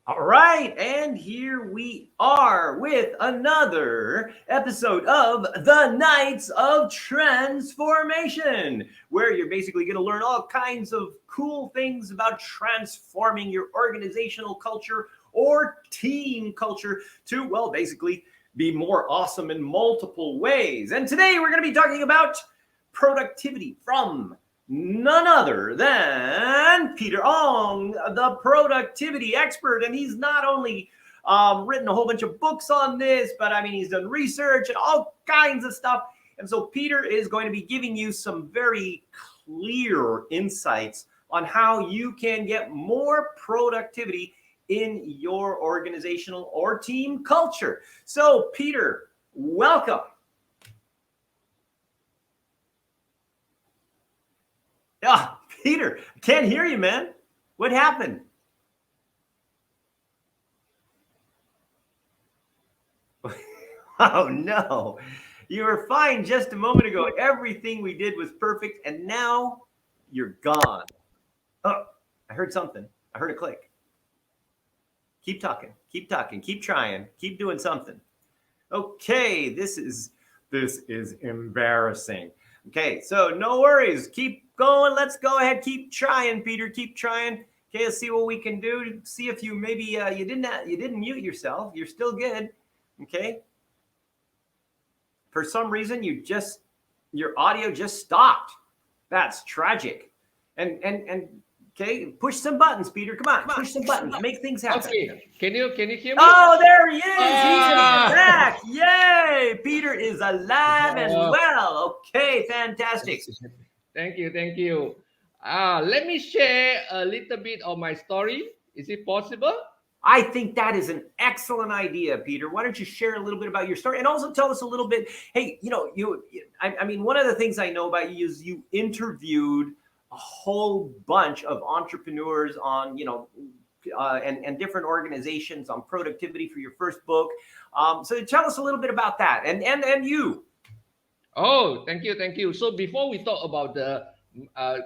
All right, and here we are with another episode of the Knights of Transformation, where you're basically going to learn all kinds of cool things about transforming your organizational culture or team culture to, well, basically be more awesome in multiple ways. And today we're going to be talking about productivity from none other than Peter Ong, the productivity expert. And he's not only written a whole bunch of books on this, but I mean, he's done research and all kinds of stuff. And so Peter is going to be giving you some very clear insights on how you can get more productivity in your organizational or team culture. So, Peter, welcome. Ah, Peter, I can't hear you, man. What happened? Oh, no. You were fine just a moment ago. Everything we did was perfect, and now you're gone. Oh, I heard something. I heard a click. Keep talking. Keep talking. Keep trying. Keep doing something. Okay, this is embarrassing. Okay, so no worries. Keep going. Let's go ahead. Keep trying, Peter. Keep trying. Okay, let's see what we can do. See if you maybe you didn't mute yourself. You're still good. Okay. For some reason, your audio just stopped. That's tragic. And okay, push some buttons, Peter. Come on, push some buttons. Make things happen. Okay, can you hear me? Oh, there he is. He's back. Yay! Peter is alive and well. Okay, fantastic. Thank you. Let me share a little bit of my story. Is it possible? I think that is an excellent idea, Peter. Why don't you share a little bit about your story and also tell us a little bit? Hey, I mean, one of the things I know about you is you interviewed a whole bunch of entrepreneurs on, and different organizations on productivity for your first book. So tell us a little bit about that and you. Oh, thank you. So before we talk about the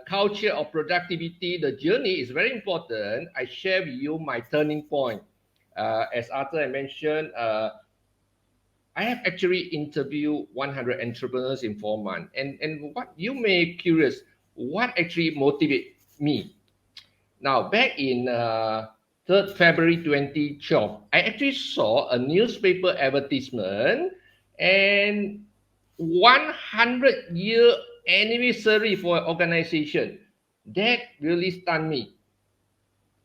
culture of productivity, the journey is very important. I share with you my turning point. As Arthur mentioned, I have actually interviewed 100 entrepreneurs in 4 months. And what you may be curious, what actually motivated me? Now, back in 3rd February 2012, I actually saw a newspaper advertisement and 100-year anniversary for an organization. That really stunned me.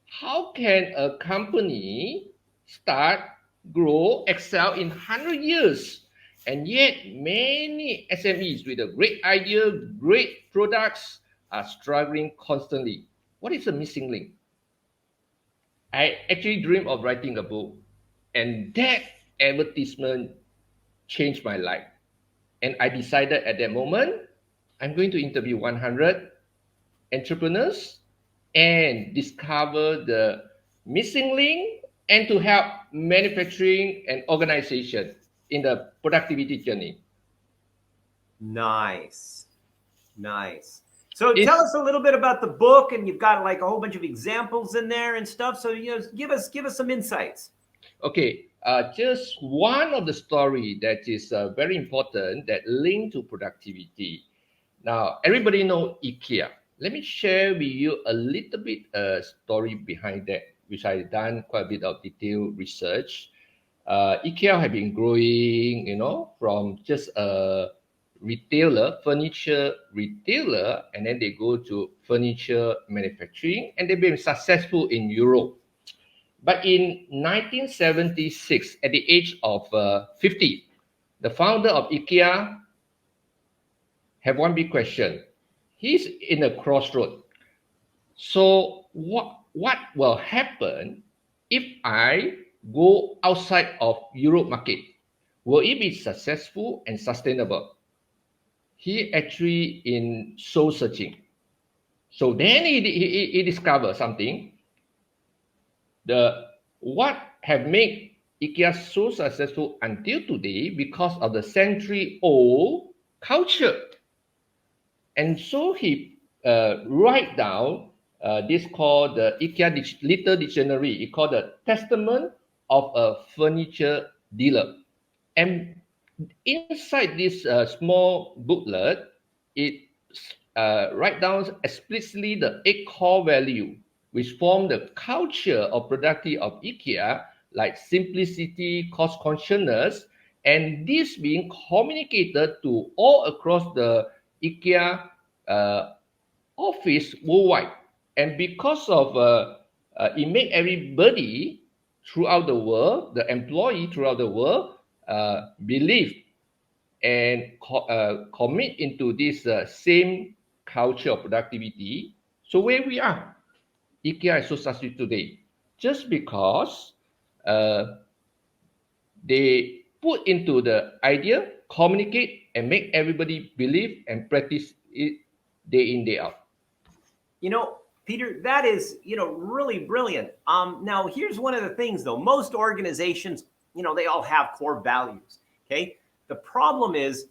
How can a company start, grow, excel in 100 years? And yet many SMEs with a great idea, great products are struggling constantly. What is the missing link? I actually dreamed of writing a book, and that advertisement changed my life. And I decided at that moment, I'm going to interview 100 entrepreneurs and discover the missing link and to help manufacturing and organization in the productivity journey. Nice. So tell us a little bit about the book, and you've got like a whole bunch of examples in there and stuff. So give us some insights. Okay, just one of the story that is very important that link to productivity. Now, everybody know IKEA. Let me share with you a little bit story behind that, which I done quite a bit of detailed research. IKEA have been growing, from just a retailer, furniture retailer, and then they go to furniture manufacturing, and they've been successful in Europe. But in 1976, at the age of 50, the founder of IKEA have one big question. He's in a crossroad. So what will happen if I go outside of Europe market? Will it be successful and sustainable? He actually in soul searching. So then he discovered something. What have made IKEA so successful until today because of the century-old culture. And so he write down this called the IKEA Little Dictionary. It called the Testament of a Furniture Dealer. And inside this small booklet, it write down explicitly the 8 core value which form the culture or productivity of IKEA, like simplicity, cost consciousness, and this being communicated to all across the IKEA office worldwide. And because of it make everybody throughout the world, the employee throughout the world, believe and commit into this same culture of productivity. So where we are, IKEA is so successful today, just because they put into the idea, communicate, and make everybody believe and practice it day in, day out. You know, Peter, that is, really brilliant. Now here's one of the things though. Most organizations, they all have core values. Okay. The problem is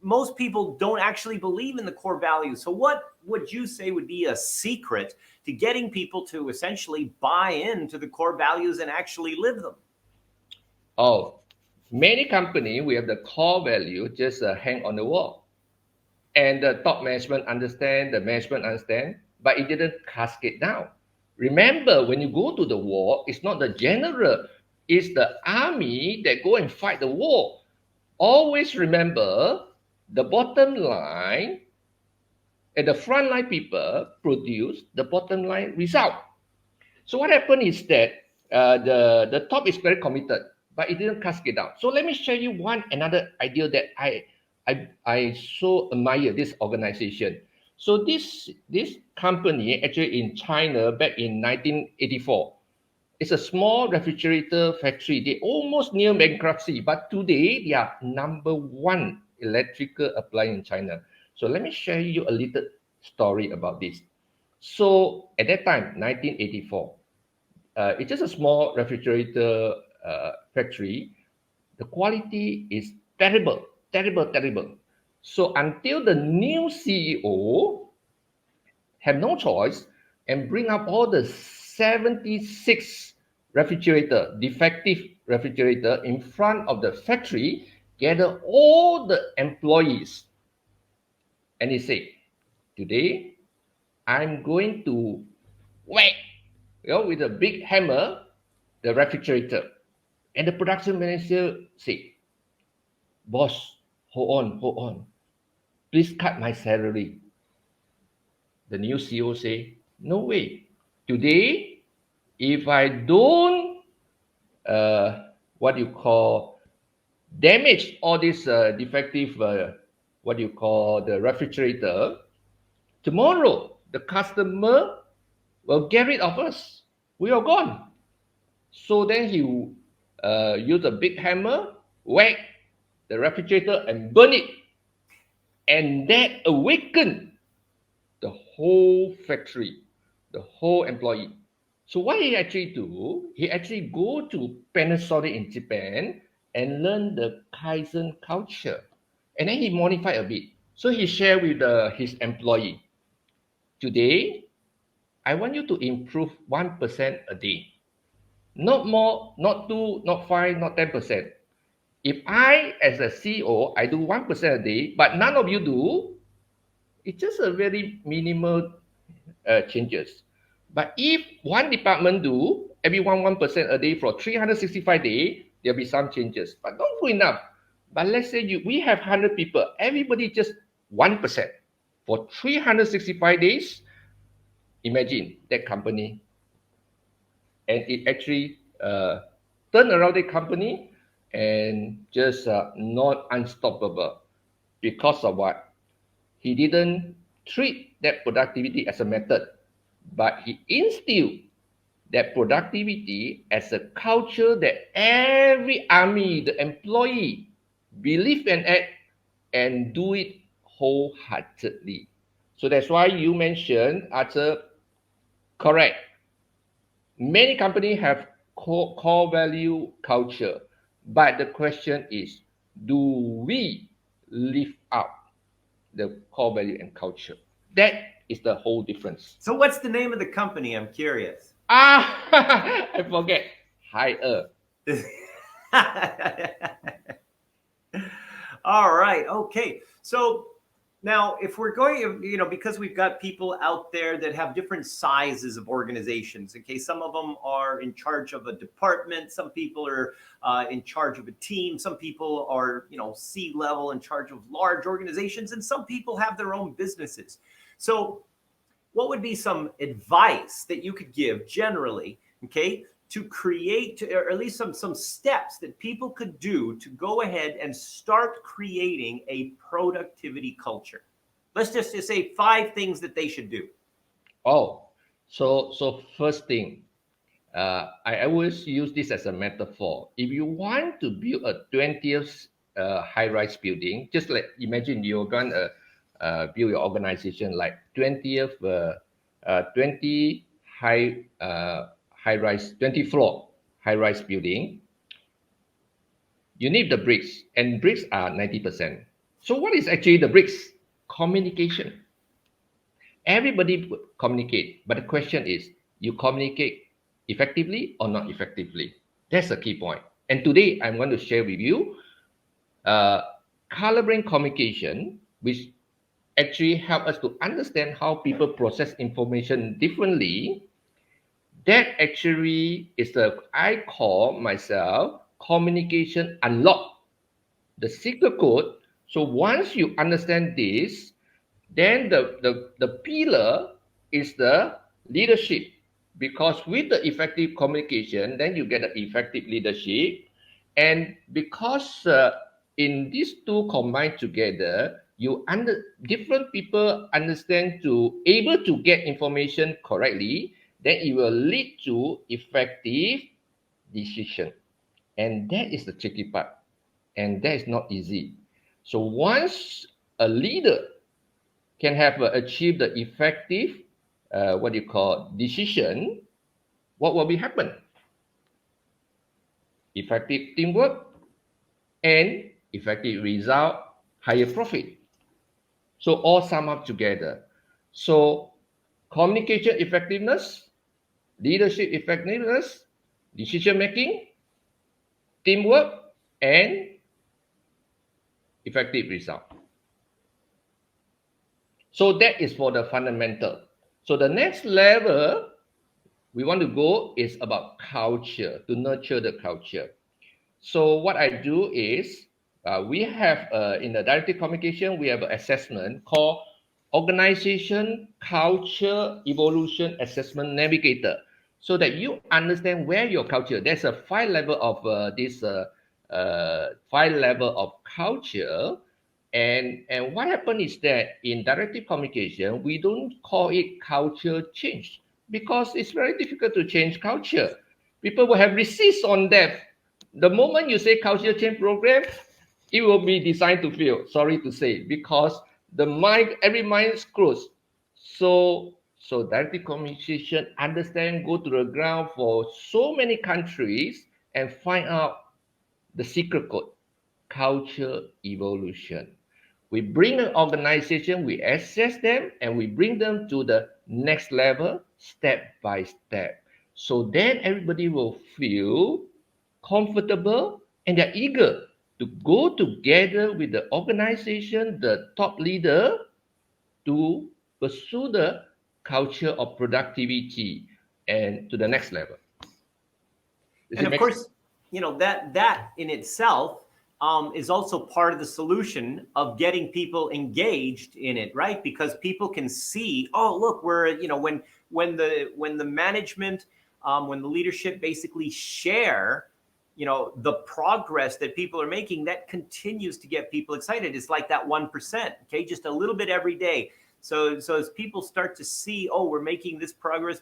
most people don't actually believe in the core values. So what would you say would be a secret to getting people to essentially buy into the core values and actually live them? Oh, many companies, we have the core value just hang on the wall. And the top management understand, the management understand, but it didn't cascade down. Remember, when you go to the war, it's not the general, it's the army that go and fight the war. Always remember, the bottom line and the frontline people produce the bottom line result. So what happened is that the top is very committed, but it didn't cascade down. So let me share you another idea that I so admire this organization. So this company actually in China back in 1984. It's a small refrigerator factory. They almost near bankruptcy, but today they are number 1 electrical appliance in China. So let me share you a little story about this. So at that time, 1984, it's just a small refrigerator factory. The quality is terrible, terrible, terrible. So until the new CEO have no choice and bring up all the 76 defective refrigerator in front of the factory, gather all the employees, and he say, today I'm going to whack, with a big hammer, the refrigerator. And the production manager say, boss, hold on. Please cut my salary. The new CEO say, no way. Today, if I don't, damage all this defective, the refrigerator, tomorrow the customer will get rid of us. We are gone. So then he use a big hammer, whack the refrigerator and burn it. And that awakened the whole factory, the whole employee. So what he actually do, he actually go to Panasonic in Japan and learn the Kaizen culture. And then he modify a bit. So he share with his employee, today, I want you to improve 1% a day. Not more, not 2, not 5, not 10%. If I, as a CEO, I do 1% a day, but none of you do, it's just a very minimal changes. But if one department do, everyone 1% a day for 365 days, there'll be some changes. But not good enough. But let's say we have 100 people, everybody just 1% for 365 days. Imagine that company. And it actually turned around the company and just not unstoppable. Because of what? He didn't treat that productivity as a method, but he instilled that productivity as a culture that every army, the employee, believe and act and do it wholeheartedly. So that's why you mentioned, Arthur, correct. Many companies have core value culture, but the question is, do we live out the core value and culture? That is the whole difference. So what's the name of the company? I'm curious. I forget. Higher. All right. Okay. So now, if we're going, because we've got people out there that have different sizes of organizations. Okay, some of them are in charge of a department. Some people are in charge of a team. Some people are, C-level in charge of large organizations, and some people have their own businesses. So, what would be some advice that you could give generally, okay, to create, or at least some steps that people could do to go ahead and start creating a productivity culture? Let's just say 5 things that they should do. Oh, so first thing, I always use this as a metaphor. If you want to build a 20th high-rise building, just like imagine you're going to build your organization like 20 high-rise, 20 floor high-rise building. You need the bricks, and bricks are 90%. So what is actually the bricks? Communication. Everybody communicate, but the question is, you communicate effectively or not effectively? That's the key point. And today I'm going to share with you color-brain communication, which actually help us to understand how people process information differently. That actually is I call myself communication unlock, the secret code. So once you understand this, then the pillar is the leadership, because with the effective communication, then you get the effective leadership. And because in these two combined together, different people understand to able to get information correctly, then it will lead to effective decision. And that is the tricky part, and that is not easy. So once a leader can have achieved the effective decision, what will be happen? Effective teamwork and effective result, higher profit. So all sum up together. So communication effectiveness, leadership effectiveness, decision making, teamwork, and effective result. So that is for the fundamental. So the next level we want to go is about culture, to nurture the culture. So what I do is we have in the directive communication, we have an assessment called Organization Culture Evolution Assessment Navigator, so that you understand where your culture. There's a 5 level of this 5 level of culture. And what happened is that in directive communication, we don't call it culture change, because it's very difficult to change culture. People will have resist on that. The moment you say culture change program, it will be designed to fail. Sorry to say, because every mind is closed. So directive communication, understand, go to the ground for so many countries and find out the secret code, culture evolution. We bring an organization, we assess them, and we bring them to the next level, step by step. So then everybody will feel comfortable and they're eager to go together with the organization, the top leader, to pursue the culture of productivity and to the next level. And of course, that in itself is also part of the solution of getting people engaged in it, right? Because people can see, oh, look, we're, when the management, when the leadership basically share, the progress that people are making, that continues to get people excited. It's like that 1%, okay, just a little bit every day. So as people start to see, oh, we're making this progress,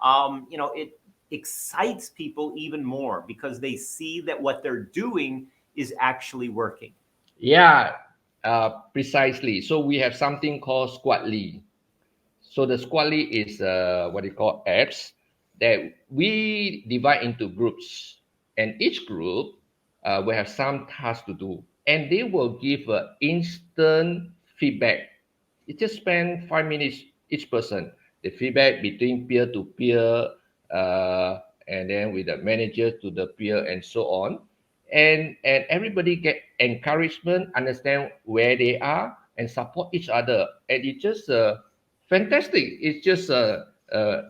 it excites people even more, because they see that what they're doing is actually working. Yeah, precisely. So we have something called squad lead. So the squad lead is what you call apps that we divide into groups, and each group will have some tasks to do, and they will give instant feedback It just spend 5 minutes each person. The feedback between peer to peer, and then with the manager to the peer, and so on. And everybody get encouragement, understand where they are, and support each other. And it's just fantastic. It's just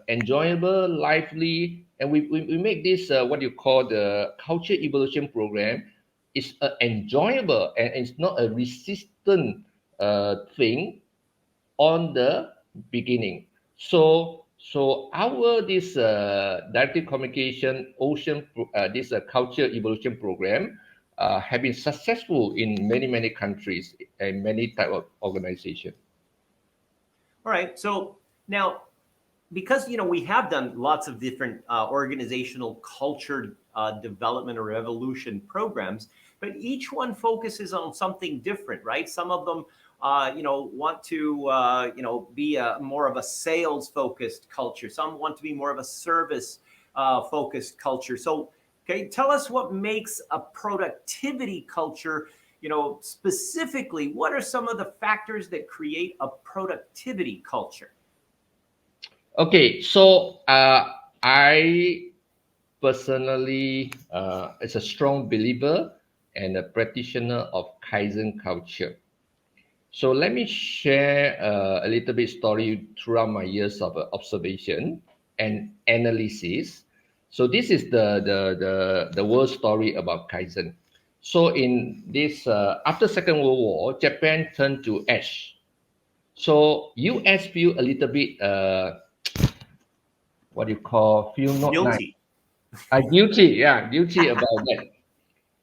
enjoyable, lively, and we make this what you call the culture evolution program. It's enjoyable, and it's not a resistant thing on the beginning. So our this directive communication ocean this culture evolution program have been successful in many countries and many type of organization. All right. So now, because we have done lots of different organizational culture development or evolution programs, but each one focuses on something different, right? Some of them want to be more of a sales focused culture. Some want to be more of a service focused culture. So okay, tell us what makes a productivity culture. Specifically, what are some of the factors that create a productivity culture? Okay, so I personally is a strong believer and a practitioner of Kaizen culture. So let me share a little bit story throughout my years of observation and analysis. So this is the world story about Kaizen. So in this after Second World War, Japan turned to ash. So US feel a little bit what you call feel not nice. Guilty. Guilty, yeah, guilty about that.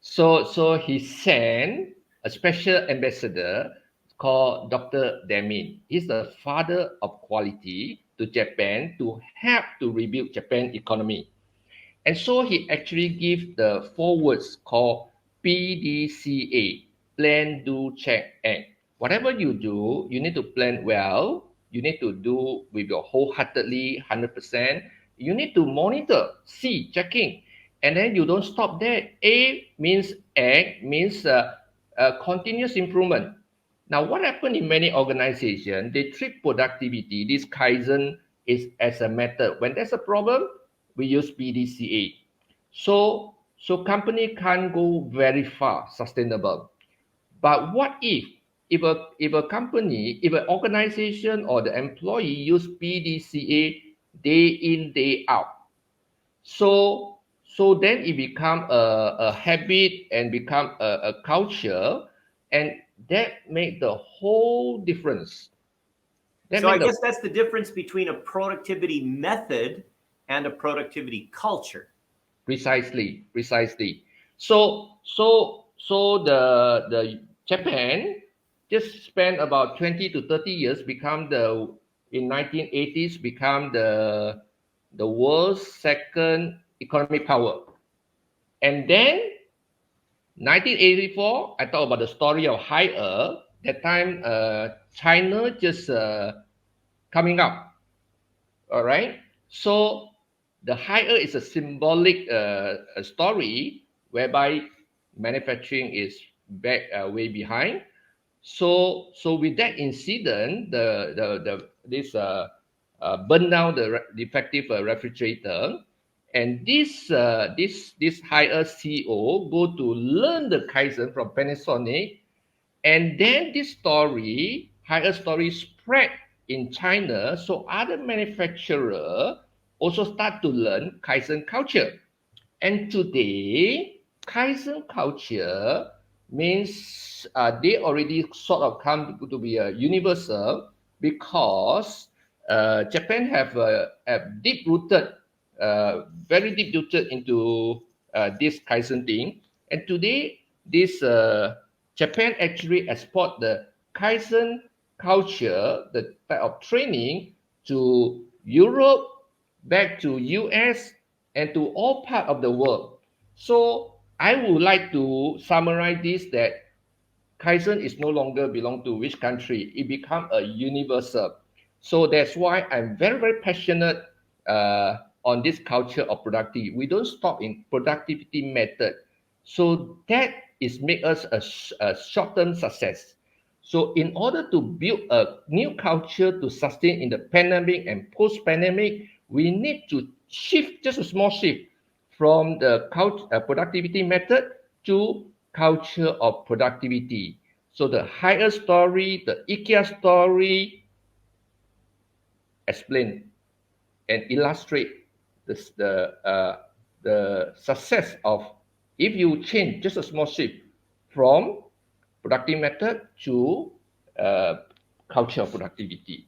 So he sent a special ambassador called Dr. Demin. He's the father of quality to Japan to help to rebuild Japan economy. And so he actually give the 4 words called PDCA, plan, do, check, act. Whatever you do, you need to plan well. You need to do with your wholeheartedly, 100%. You need to monitor, see, checking. And then you don't stop there. A means act, means continuous improvement. Now, what happened in many organizations, they treat productivity, this Kaizen is as a method. When there's a problem, we use PDCA. So company can't go very far sustainable. But what if a company, if an organization or the employee use PDCA day in, day out? So then it become a habit and become a culture, and that make the whole difference. That So I make the guess that's the difference between a productivity method and a productivity culture. precisely. So the Japan just spent about 20 to 30 years become the in 1980s become the world's second economic power. And then 1984, I talk about the story of High Earth. That time, China just coming up. All right. So the High Earth is a symbolic a story whereby manufacturing is back way behind. So with that incident, the this burn down the defective refrigerator, and this higher CEO go to learn the Kaizen from Panasonic, and then this story, higher story spread in China, so other manufacturer also start to learn Kaizen culture. And today, Kaizen culture means they already sort of come to be a universal because Japan have a deep rooted, very deep rooted into this Kaizen thing. And today, this Japan actually export the Kaizen culture, the type of training to Europe, back to US, and to all part of the world. So I would like to summarize this that Kaizen is no longer belong to which country. It become a universal. So that's why I'm very passionate on this culture of productivity. We don't stop in productivity method. So that is make us a short-term success. So in order to build a new culture to sustain in the pandemic and post-pandemic, we need to shift just a small shift from the productivity method to culture of productivity. So the higher story, the IKEA story, explain and illustrate this, the success of if you change just a small shift from productive method to uh, culture of productivity.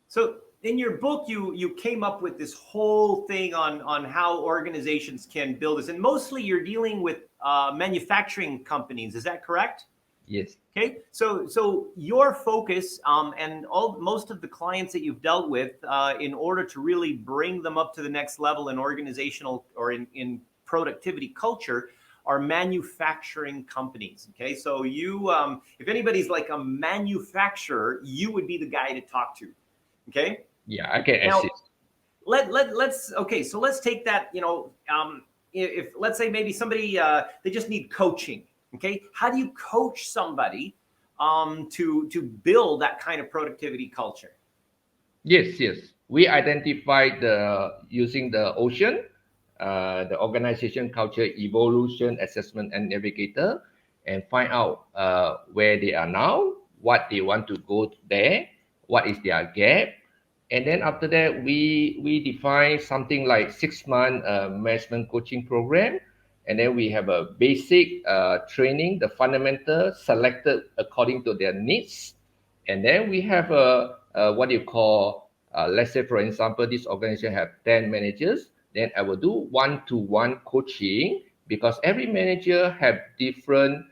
So in your book, you came up with this whole thing on how organizations can build this, and mostly you're dealing with manufacturing companies. Is that correct? Yes. Okay, so your focus and most of the clients that you've dealt with, in order to really bring them up to the next level in organizational or in productivity culture, are manufacturing companies. Okay, so you, if anybody's like a manufacturer, you would be the guy to talk to. Okay, Yeah, I can now assist. let's okay, so let's take that. If let's say maybe somebody they just need coaching. Okay, how do you coach somebody to build that kind of productivity culture? Yes, yes. We identified the using the ocean, the organization culture evolution assessment and navigator, and find out where they are now, what they want to go there, what is their gap, and then after that we define something like 6 month management coaching program, and then we have a basic training, the fundamental selected according to their needs, and then we have a what you call, let's say for example this organization have 10 managers, then I will do one-to-one coaching because every manager have different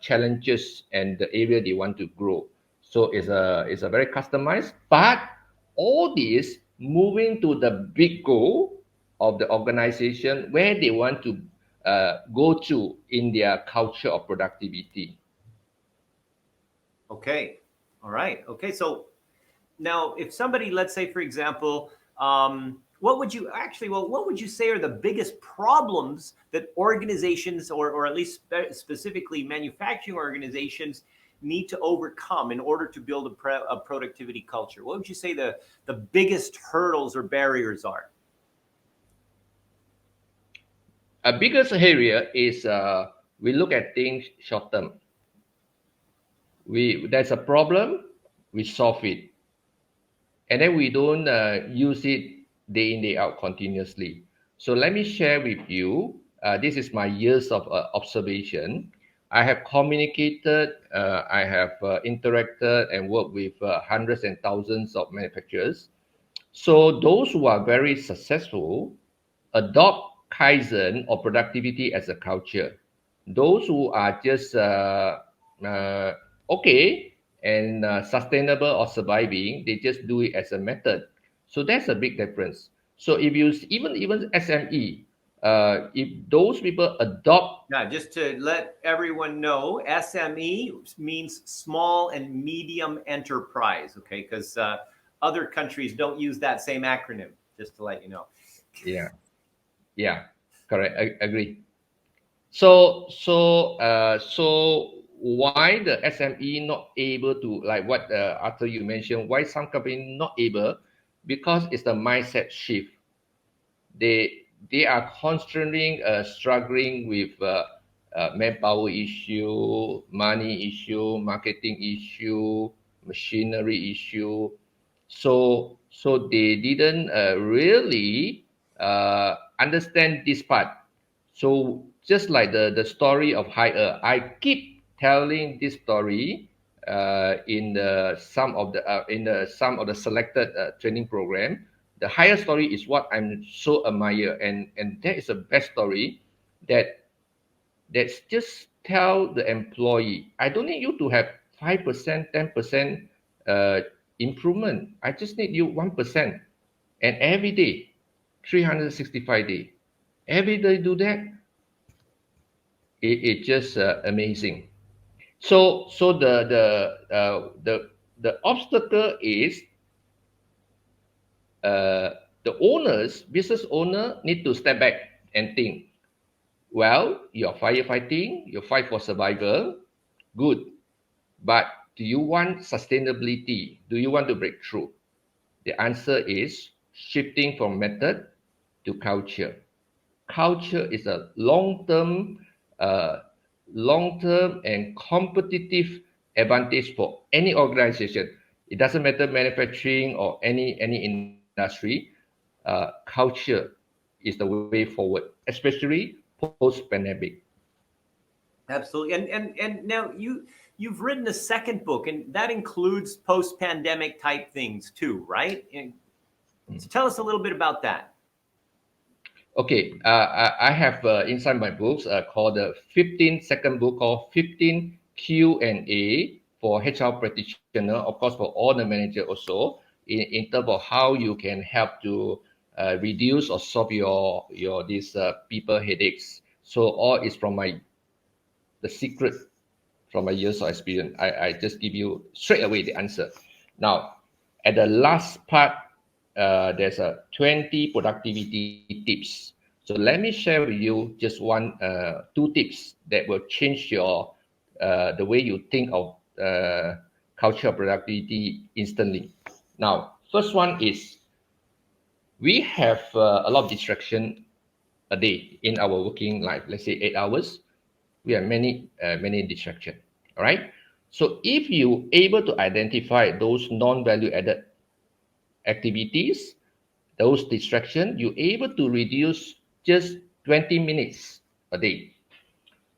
challenges and the area they want to grow. So it's a very customized, but all this moving to the big goal of the organization where they want to go to in their culture of productivity. Okay, all right. Okay, so now if somebody, let's say for example, what would you actually, well, what would you say are the biggest problems that organizations, or at least specifically manufacturing organizations, need to overcome in order to build a productivity culture? What would you say the biggest hurdles or barriers are? A biggest area is we look at things short term. There's a problem, we solve it, and then we don't use it day in day out continuously. So let me share with you. This is my years of observation. I have communicated, I have interacted and worked with hundreds and thousands of manufacturers. So those who are very successful adopt Kaizen or productivity as a culture. Those who are just uh, okay and sustainable or surviving, they just do it as a method. So that's a big difference. So if you even SME, if those people adopt, Now, just to let everyone know, SME means small and medium enterprise, okay? Because other countries don't use that same acronym, just to let you know. yeah, yeah, correct, I agree. So why the SME not able to, like what after you mentioned, why some company not able? Because it's the mindset shift. They are constantly struggling with manpower issue, money issue, marketing issue, machinery issue. So they didn't really understand this part. So just like the story of hire, I keep telling this story in the some of the selected training program. The higher story is what I'm so admire, and that is the best story that that's just tell the employee, I don't need you to have 5%, 10% improvement. I just need you 1%, and every day, 365 days, every day do that. It's just amazing. So the obstacle is the owners, business owner, need to step back and think. Well, you're firefighting, you fight for survival, good. But do you want sustainability? Do you want to break through? The answer is shifting from method to culture. Culture is a uh, long-term and competitive advantage for any organization. It doesn't matter manufacturing or any industry. Culture is the way forward, especially post-pandemic. Absolutely. And now you've written a second book, and that includes post-pandemic type things too, right? And so tell us a little bit about that. Okay, I have inside my books called the 15-second book called 15 Q&A for HR practitioner, of course, for all the manager also, in terms of how you can help to reduce or solve your these people headaches. So all is from the secret from my years of experience. I just give you straight away the answer. Now, at the last part, there's a 20 productivity tips. So let me share with you just two tips that will change the way you think of culture of productivity instantly. Now, first one is we have a lot of distraction a day in our working life. Let's say 8 hours, we have many distraction. All right. So if you able to identify those non-value added activities, those distraction, you able to reduce just 20 minutes a day.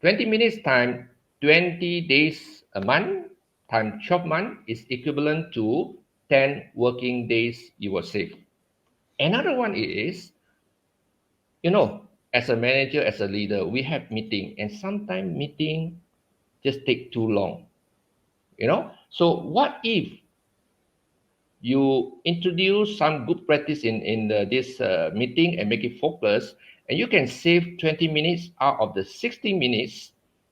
20 minutes time 20 days a month time 12 months is equivalent to 10 working days you will save. Another one is, as a manager, as a leader, we have meeting, and sometimes meeting just take too long. So what if you introduce some good practice in this meeting and make it focus, and you can save 20 minutes out of the 60 minutes.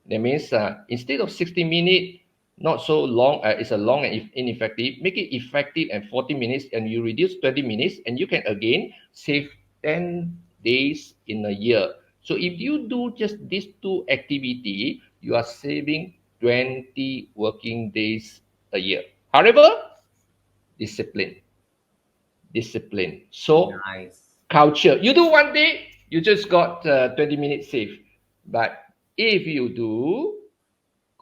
That means instead of 60 minutes, not so long, it's a long and ineffective, make it effective and 40 minutes, and you reduce 20 minutes, and you can again save 10 days in a year. So if you do just these two activity, you are saving 20 working days a year. However, discipline. Discipline. So Nice. culture. You do one day, you just got 20 minutes safe. But if you do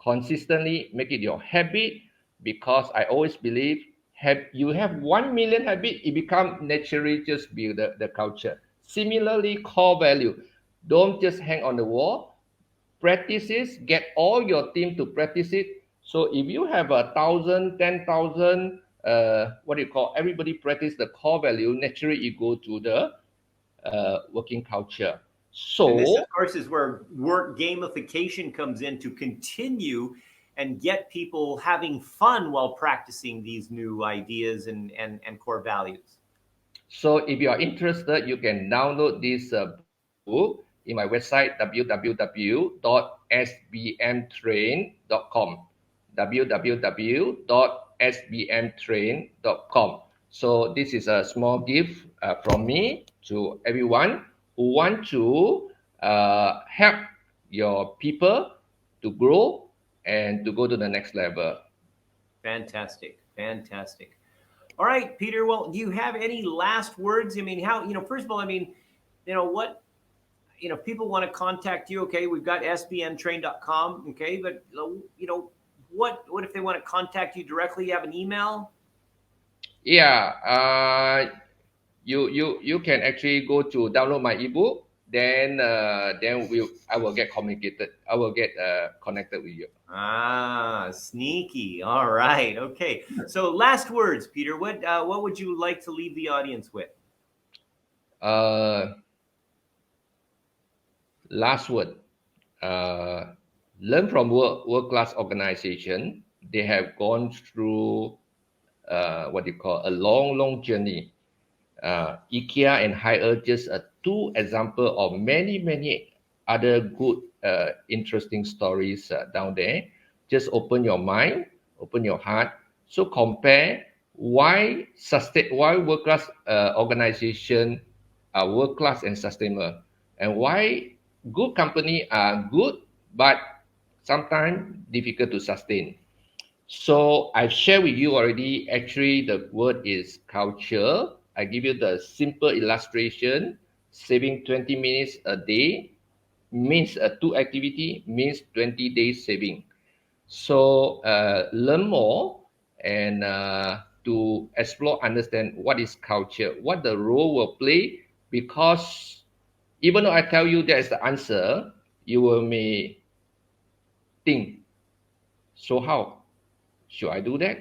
consistently, make it your habit, because I always believe you have 1 million habit, it become naturally just be the culture. Similarly, core value. Don't just hang on the wall. Practice it, get all your team to practice it. So if you have 1,000, 10,000, what do you call, everybody practice the core value, naturally you go to the working culture. And this, of So course, is where work gamification comes in to continue and get people having fun while practicing these new ideas and core values. if you are interested, you can download this book in my website www.sbmtrain.com. www.sbmtrain.com. So this is a small gift from me to everyone who want to help your people to grow and to go to the next level. Fantastic. Fantastic. All right, Peter. Well, do you have any last words? I mean, first of all, I mean, what, if people want to contact you, okay, we've got sbmtrain.com, okay, but, what if they want to contact you directly? You have an email? Yeah, you can actually go to download my ebook. Then I will get communicated. I will get connected with you. Ah, sneaky. All right. Okay. So last words, Peter. What would you like to leave the audience with? Uh, Last word. Uh, Learn from world class organization. They have gone through what you call a long journey. IKEA and Hire just two example of many other good interesting stories down there. Just open your mind, open your heart. So compare why world class organization are world class and sustainable, and why good company are good but sometimes difficult to sustain. So I share with you already. Actually, the word is culture. I give you the simple illustration. Saving 20 minutes a day means a two activity means 20 days saving. So learn more and to explore, understand what is culture, what the role will play. Because even though I tell you that is the answer, you will may think, so how should I do that?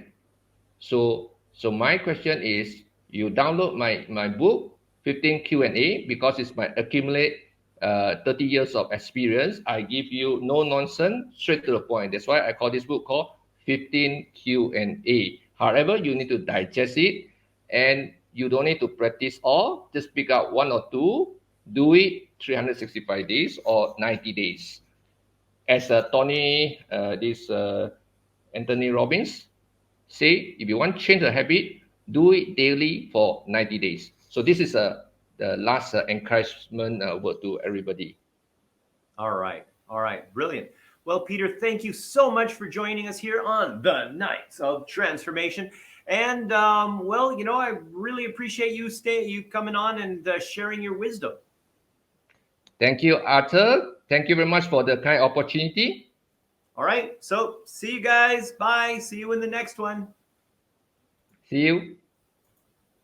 So my question is, you download my book, 15 Q&A, because it's my accumulate 30 years of experience. I give you no nonsense, straight to the point. That's why I call this book called 15 Q&A. However, you need to digest it, and you don't need to practice all. Just pick out one or two, do it 365 days or 90 days. As Anthony Robbins say, if you want to change a habit, do it daily for 90 days. So this is the last encouragement word to everybody. All right. All right. Brilliant. Well, Peter, thank you so much for joining us here on the Nights of Transformation. And well, I really appreciate you coming on and sharing your wisdom. Thank you, Arthur. Thank you very much for the kind opportunity. All right. So see you guys. Bye. See you in the next one. See you.